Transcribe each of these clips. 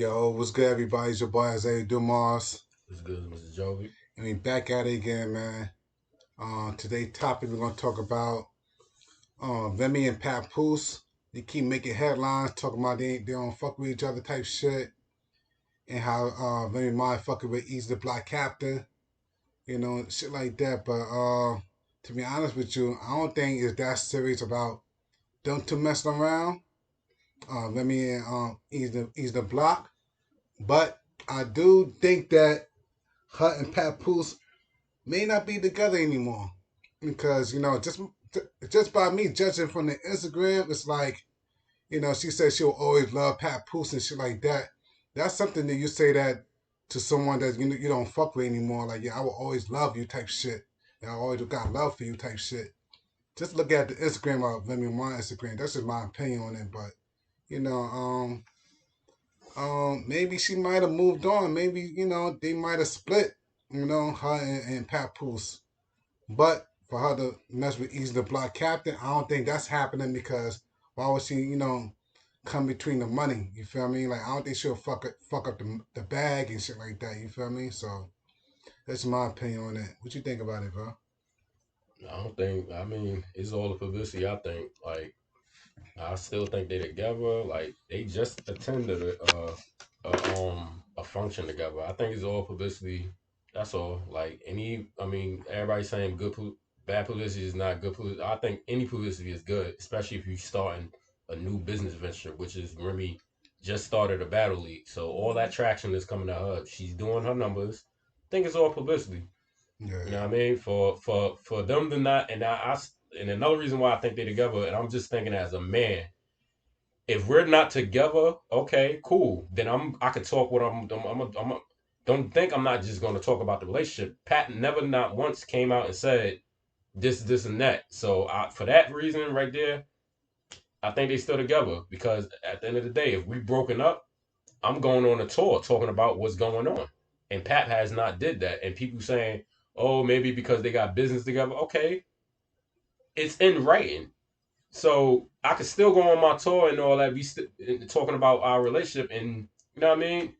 Yo, what's good, everybody? It's your boy Isaiah Dumas. What's good, Mr. Jovi? And we back at it again, man. Today's topic we're gonna talk about Remy and Papoose. They keep making headlines talking about they don't fuck with each other type shit, and how Remy mind fucking with Eazy the Black Captain, shit like that. But to be honest with you, I don't think it's that serious about them two messing around. Remy and Eazy the Block. But I do think that her and Papoose may not be together anymore because just by me judging from the Instagram, it's like she said she'll always love Papoose and shit like that. That's something that you say that to someone that you don't fuck with anymore. Like, yeah, I will always love you type shit. I always got love for you type shit. Just look at the Instagram of Remy my Instagram. That's just my opinion on it. But you know, maybe she might have moved on. Maybe they might have split. Her and Papoose. But for her to mess with Eazy the Block Captain, I don't think that's happening because why would she, come between the money? You feel me? Like I don't think she'll fuck up the bag and shit like that. You feel me? So that's my opinion on that. What you think about it, bro? I don't think. I mean, it's all the publicity. I think. Like, I still think they together. Like, they just attended a function together. I think it's all publicity. That's all. Like, I mean, everybody's saying bad publicity is not good publicity. I think any publicity is good, especially if you're starting a new business venture, which is Remy just started a battle league. So all that traction is coming to her. She's doing her numbers. I think it's all publicity. You know Yeah. what I mean? For them to not, and another reason why I think they're together, and I'm just thinking as a man, if we're not together, okay, cool. Then I could talk what don't think I'm not just going to talk about the relationship. Pat never not once came out and said this and that. So for that reason right there, I think they still together because at the end of the day, if we broken up, I'm going on a tour talking about what's going on. And Pat has not did that. And people saying, oh, maybe because they got business together. Okay, it's in writing. So I could still go on my tour and all that, be talking about our relationship. And you know what I mean?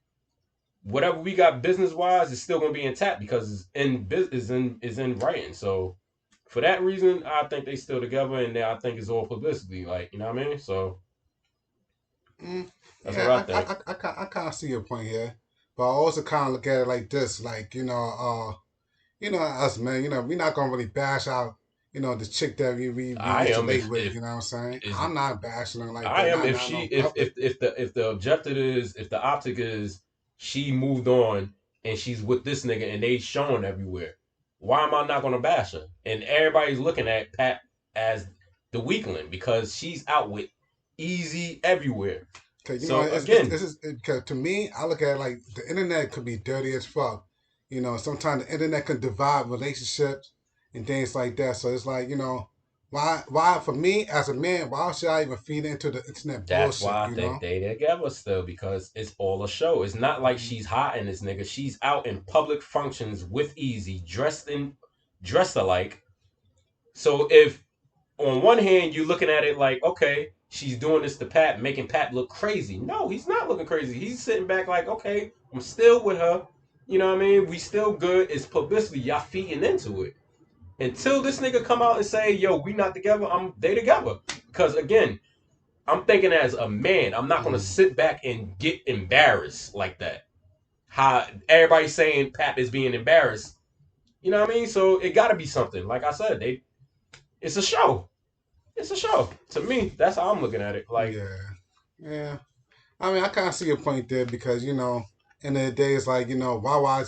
Whatever we got business wise is still gonna be intact because is in writing. So for that reason, I think they still together and I think it's all publicity. Like, you know what I mean? So that's what Yeah, I think. I kind of see your point here, but I also kind of look at it like this, like us man, we're not gonna really bash out, the chick that we I used to am late with, if you know what I'm saying? is I'm not bashing her like I that, am not if not she no public. if the objective is if the optic is she moved on and she's with this nigga and they showing everywhere. Why am I not gonna bash her? And everybody's looking at Pat as the weakling because she's out with Easy everywhere. Cause So it's again, just, cause to me, I look at it like the internet could be dirty as fuck. Sometimes the internet can divide relationships and things like that. So it's like, why for me as a man, why should I even feed into the internet that's bullshit? why I think they together still because it's all a show. It's not like Mhm. she's hot in this nigga. She's out in public functions with Easy, dressed alike. So if on one hand, you're looking at it like, okay, she's doing this to Pat, making Pat look crazy. No, he's not looking crazy. He's sitting back like, okay, I'm still with her. You know what I mean? We still good. It's publicity. Y'all feeding into it. Until this nigga come out and say, yo, we not together, they together. Because again, I'm thinking as a man, I'm not gonna Mm. sit back and get embarrassed like that. How everybody's saying Pat is being embarrassed. You know what I mean? So it gotta be something. Like I said, it's a show. It's a show. To me, that's how I'm looking at it. Like, Yeah, yeah. I mean, I kind of see your point there because in the day it's like why would I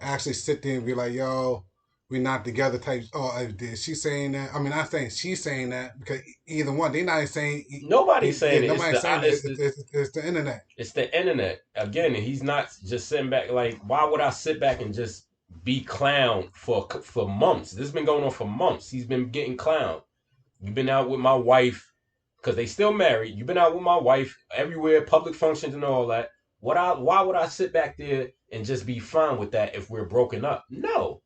actually sit there and be like, yo, we not together type. Oh, did she saying that? I mean, I'm saying she's saying that because either one, they not saying. nobody's Yeah, saying it. nobody's saying it. It's the internet. It's the internet again, and he's not just sitting back. Like, why would I sit back and just be clown for months? This has been going on for months. He's been getting clown. You've been out with my wife because they still married. You've been out with my wife everywhere, public functions and all that. Why would I sit back there and just be fine with that if we're broken up? No.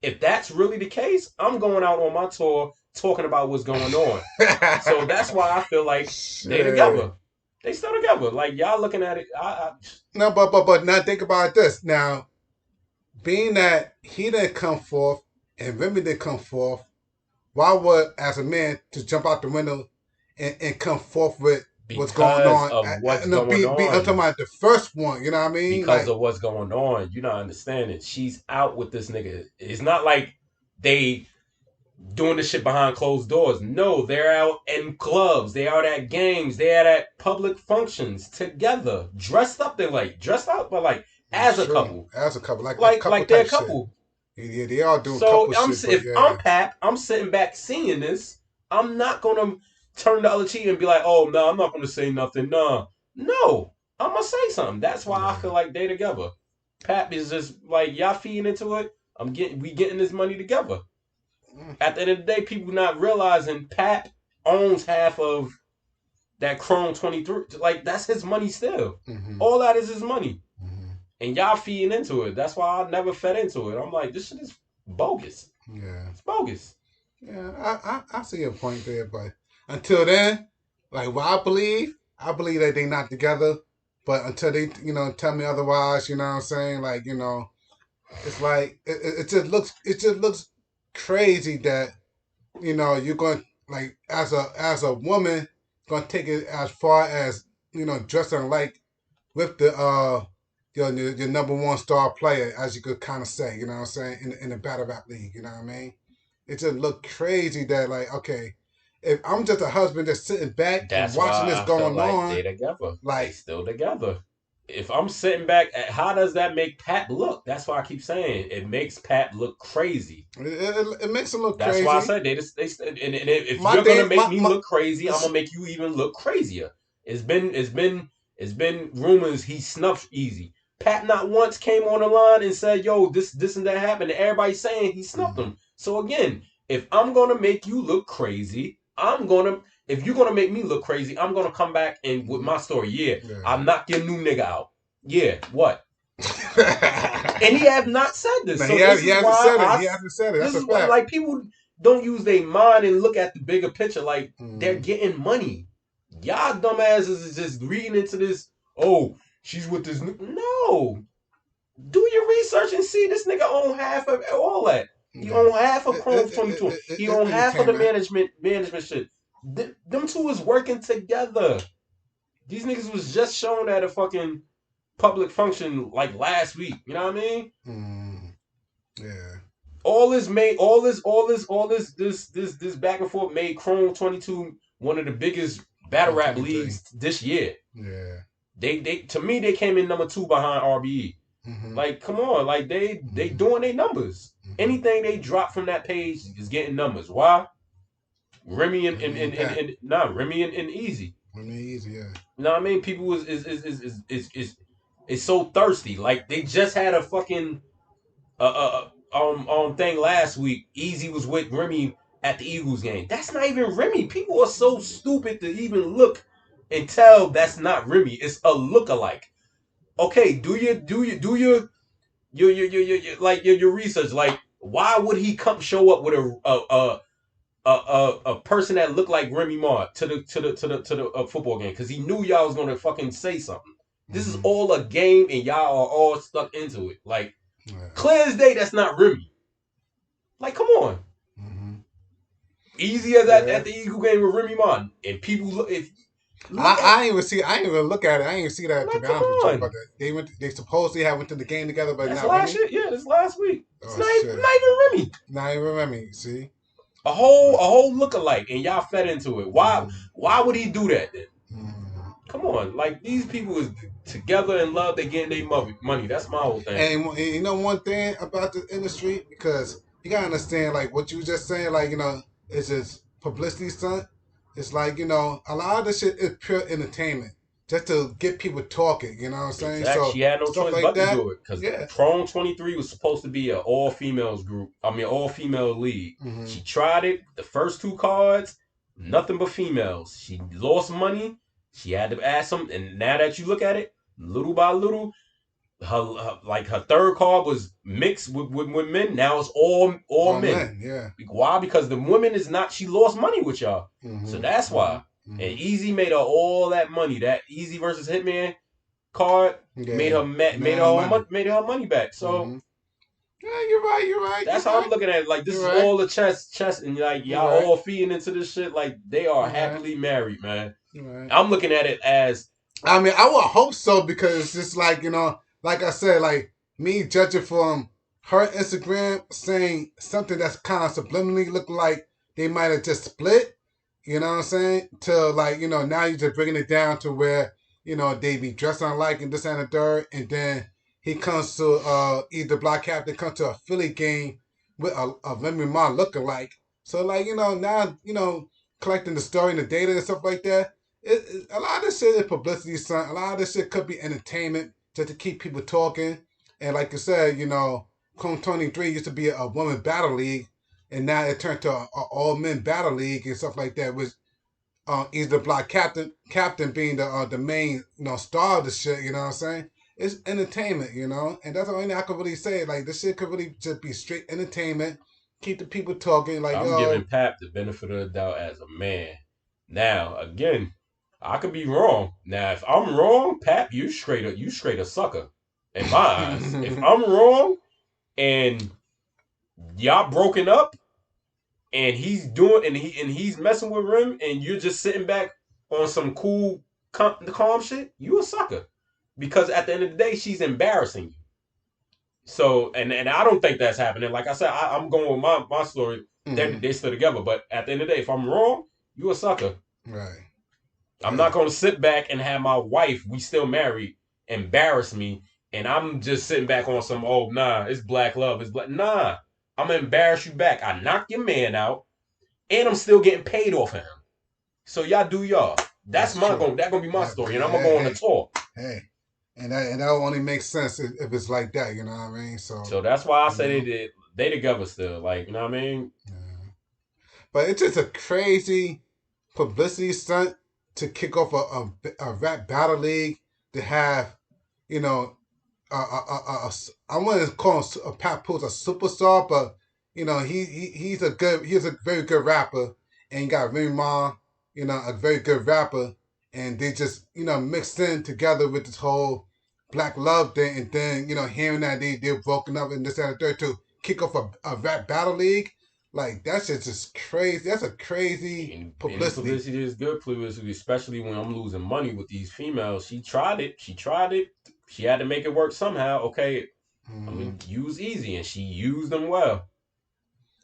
If that's really the case, I'm going out on my tour talking about what's going on. So that's why I feel like they Shit. together. They still together. Like y'all looking at it. No, but now think about this. Now, being that he didn't come forth and Remy didn't come forth, why would as a man to jump out the window and come forth with what's going because on? of what's No, going I'm talking on. about the first one. You know what I mean? Because Like, of what's going on. You're not understanding. She's out with this nigga. It's not like they doing this shit behind closed doors. No, they're out in clubs. They out at games. They out at public functions together, dressed up. They're like dressed up, but like it's as a true. couple, As a couple, like like couple they're a type shit. couple. Yeah, they all doing So couple shit, but if yeah. I'm Pat, I'm sitting back seeing this. I'm not gonna turn the other cheek and be like, oh no, I'm not gonna say nothing. No, no, I'm gonna say something. That's why I Yeah. feel like they together. Pat is just like y'all feeding into it. We getting this money together. Mm. At the end of the day, people not realizing Pat owns half of that Chrome 23. Like that's his money still. Mm-hmm. All that is his money. Mm-hmm. And y'all feeding into it. That's why I never fed into it. I'm like, this shit is bogus. Yeah. It's bogus. Yeah, I see your point there, but until then, like what I believe that they not together. But until they, tell me otherwise, you know what I'm saying? Like, it's like it just looks crazy that you're going like as a woman gonna take it as far as dressing like with the your number one star player, as you could kind of say, you know what I'm saying, in the battle rap league, you know what I mean? It just looked crazy that like, okay, if I'm just a husband just sitting back and That's watching why this I feel going like on, they together. They like still together. If I'm sitting back, how does that make Pat look? That's why I keep saying it makes Pat look crazy. it makes him look That's why I crazy. said and if My you're gonna thing, make me my look crazy, I'm gonna make you even look crazier. It's been rumors he snuffed Eazy. Pat not once came on the line and said, "Yo, this and that happened." And everybody's saying he snuffed Mhm. him. So again, if I'm gonna make you look crazy, I'm gonna. If you're gonna make me look crazy, I'm gonna come back and with my story. Yeah, I Yeah. knocked your new nigga out. Yeah, what? And he have not said this. No, So this he is hasn't why said it. He hasn't said it. this That's a is why fact. like people don't use their mind and look at the bigger picture. Like they're Mm. getting money. Y'all dumbasses is just reading into this. Oh, she's with this. No, do your research and see this nigga own half of all that. He Yeah. own half of Chrome 22. He own It's half of the entertainment. management shit. Them two is working together. These niggas was just shown at a fucking public function like last week. You know what I mean? Mm. Yeah. All this back and forth made Chrome 22 one of the biggest battle In rap 23. leagues this year. Yeah. They to me they came in number 2 behind RBE. Mm-hmm. Like come on, like they Mm-hmm. doing their numbers. Mm-hmm. Anything they drop from that page is getting numbers. Why? Remy Remy and Pat. Remy and Eazy. Remy Easy, yeah. You know what I mean? People is so thirsty. Like they just had a fucking thing last week. Eazy was with Remy at the Eagles game. That's not even Remy. People are so stupid to even look and tell that's not Remy. It's a lookalike. Okay, do your research. Like, why would he come show up with a person that looked like Remy Ma to the football game? Because he knew y'all was gonna fucking say something. This is Mm-hmm. all a game, and y'all are all stuck into it. Like, Yeah. clear as day, that's not Remy. Like, come on. Mm-hmm. Easy as Yeah. at the Eagle game with Remy Ma, and people look if look at I ain't even see. I ain't even look at it. I ain't even see that, to like, be come honest with you. But on. they went. They supposedly have went to the game together, but That's not last Remy. year. Yeah, this last week. It's Oh not shit! even Remy. Not even Remy. See. A whole lookalike, and y'all fed into it. Why? Mm-hmm. Why would he do that then? Mm-hmm. Come on, like these people is together in love. They getting their money. That's my whole thing. And you know one thing about the industry, because you gotta understand, like what you just saying, like it's just publicity stunt. It's like a lot of this shit is pure entertainment, just to get people talking. You know what I'm saying? Exactly. So She had no stuff choice like but to that. do it because Yeah. Chrome 23 was supposed to be an all females group. I mean, all female league. Mm-hmm. She tried it. The first 2 cards, nothing but females. She lost money. She had to ask them. And now that you look at it, little by little, her third card was mixed with men. Now it's all All men. men. Yeah. Why? Because the women is not. She lost money with y'all. So Mm-hmm. that's Mm-hmm. why. And Eazy made her all that money. That Eazy versus Hitman card made Yeah. her Now money. made her money back. So Mm-hmm. Yeah, you're right. You're right. that's You're how I'm right. looking at it. Like this You're is right. all the chess, and like You're y'all right. all feeding into this shit. Like they are You're right. happily married, man. You're right. I'm looking at it as I mean, I would hope so because it's just like like I said, like me judging from her Instagram saying something that's kind of subliminally looking like they might have just split. You know what I'm saying? To like now you're just bringing it down to where they be dressing alike and this and the third, and then he comes to either Black Captain comes to a Philly game with a Remy Ma looking like. So like now collecting the story and the data and stuff like that a lot of this shit is publicity, son. A lot of this shit could be entertainment just to keep people talking. And like you said, Clone 23 used to be a woman battle league, and now it turned to a all men battle league and stuff like that. With either Black Captain being the main star of the shit. You know what I'm saying? It's entertainment, and that's the only thing I could really say. Like this shit could really just be straight entertainment, keep the people talking. Like I'm giving Pap the benefit of the doubt as a man. Now, again, I could be wrong. Now, if I'm wrong, Pap, you straight a sucker in my eyes. If I'm wrong and y'all broken up and he's doing and he's messing with Rim and you're just sitting back on some cool calm shit, you a sucker. Because at the end of the day, she's embarrassing you. So and I don't think that's happening. Like I said, I'm going with my story. They're still together. But at the end of the day, if I'm wrong, you a sucker. Right. I'm not going to sit back and have my wife, we still married, embarrass me. And I'm just sitting back on some, oh, nah, it's black love. It's black. Nah, I'm going to embarrass you back. I knocked your man out and I'm still getting paid off of him. So y'all do y'all. That's going to be my story. And I'm going to go on the tour. Hey. And that only makes sense if it's like that, you know what I mean? So that's why I say they together still, like, you know what I mean? Yeah. But it's just a crazy publicity stunt to kick off a rap battle league to have, I want to call him Papoose a superstar, but he's a very good rapper, and you got Remy Ma, a very good rapper, and they just mixed in together with this whole black love thing, and then hearing that they're broken up and this and the third to kick off a rap battle league. Like that's just crazy. That's a crazy publicity. And publicity is good publicity, especially when I'm losing money with these females. She tried it. She had to make it work somehow. Okay, I mean, use Eazy, and she used them well.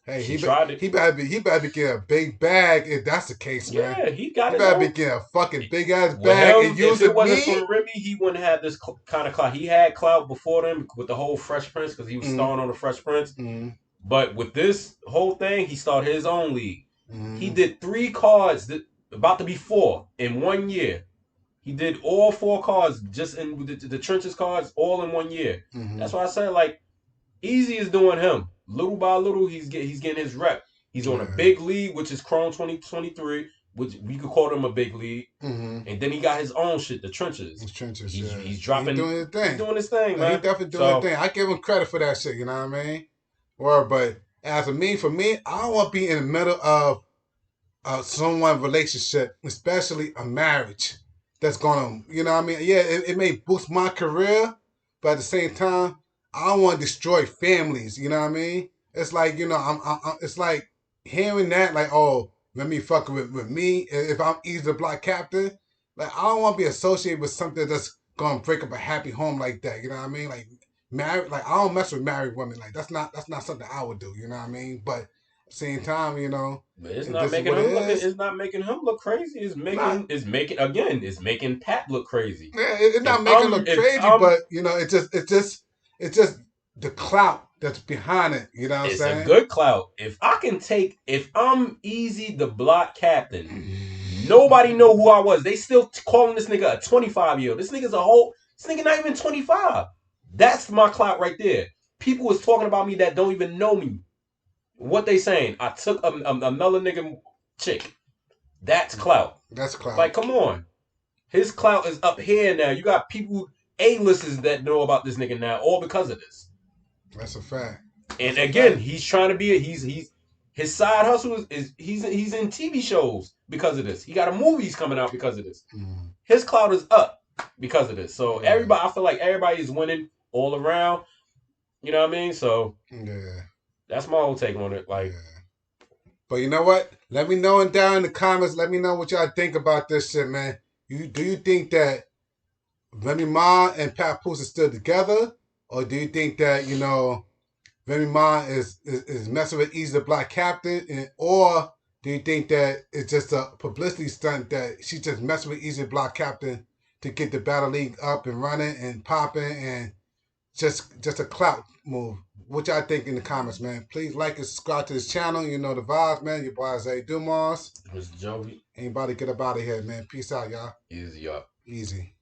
Hey, he tried it. He better be getting a big bag if that's the case, man. Yeah, he got it. He better be getting a fucking big ass bag and use it. If it wasn't for Remy, he wouldn't have this kind of clout. He had clout before them with the whole Fresh Prince because he was starring on the Fresh Prince. But with this whole thing, he started his own league. He did 3 cards that about to be 4 in 1 year. He did all 4 cards just in the trenches cards all in 1 year. That's why I said like Eazy is doing him little by little. He's getting his rep. He's on a big league, which is Chrome 2023, which we could call them a big league. And then he got his own shit, the trenches. He's dropping. He's doing his thing. He's doing his thing, man. He's definitely doing his thing. I give him credit for that shit. You know what I mean? But as for me, I don't want to be in the middle of someone's relationship, especially a marriage that's going to, you know what I mean? Yeah, it may boost my career, but at the same time, I don't want to destroy families. You know what I mean? It's like, it's like hearing that, like, oh, let me fuck with me. If I'm Eazy the Black Captain, like, I don't want to be associated with something that's going to break up a happy home like that. You know what I mean? Like, married, like I don't mess with married women. Like that's not something I would do. You know what I mean? But at the same time, but it's not making him look. It's not making him look crazy. It's making Pat look crazy. Yeah, it's not making him look crazy, but it's just the clout that's behind it. You know what I'm saying? It's a good clout. If I'm Eazy the Block Captain, nobody know who I was. They still calling this nigga a 25-year-old. This nigga not even 25. That's my clout right there. People is talking about me that don't even know me. What they saying? I took another nigga chick. That's clout. That's clout. Like, come on. His clout is up here now. You got people, A-listers that know about this nigga now, all because of this. That's a fact. He's trying to be his side hustle is he's in TV shows because of this. He got a movies coming out because of this. Mm. His clout is up because of this. So Yeah. everybody, I feel like everybody's winning all around. You know what I mean? So Yeah. that's my whole take on it. Like, Yeah. But you know what? Let me know down in the comments. Let me know what y'all think about this shit, man. Do you think that Remy Ma and Papoose are still together, or do you think that Remy Ma is messing with Eazy the Black Captain, or do you think that it's just a publicity stunt that she just messing with Eazy the Black Captain to get the Battle League up and running and popping and just a clout move? What y'all think in the comments, man? Please like and subscribe to this channel. You know the vibes, man. Your boy Zay Dumas. Mr. Jovi, Anybody get up out of here, man. Peace out, y'all. Eazy up. Easy.